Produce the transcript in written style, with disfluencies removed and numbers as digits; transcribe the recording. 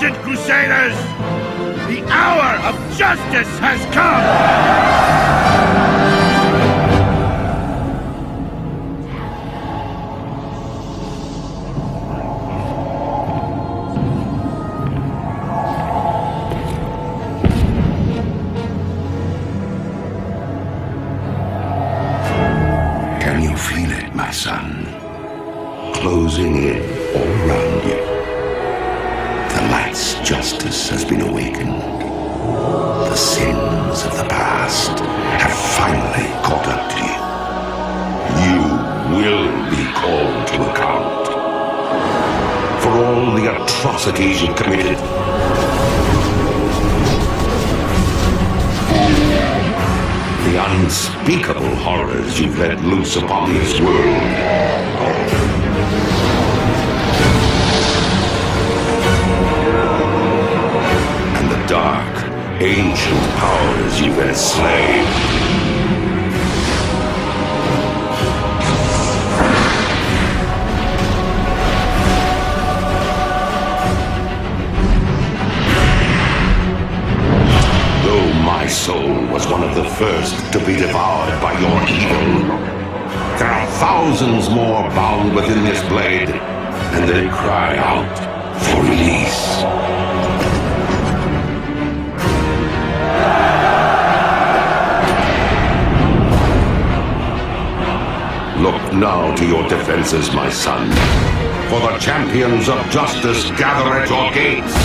Ancient Crusaders! The hour of justice has come! Can you feel it, my son? Closing in all around you. The light's justice has been awakened. The sins of the past have finally caught up to you. You will be called to account for all the atrocities you've committed. The unspeakable horrors you've let loose upon this world. And the dark, ancient powers you've enslaved. My soul was one of the first to be devoured by your evil. There are thousands more bound within this blade, and they cry out for release. Look now to your defenses, my son, for the champions of justice gather at your gates.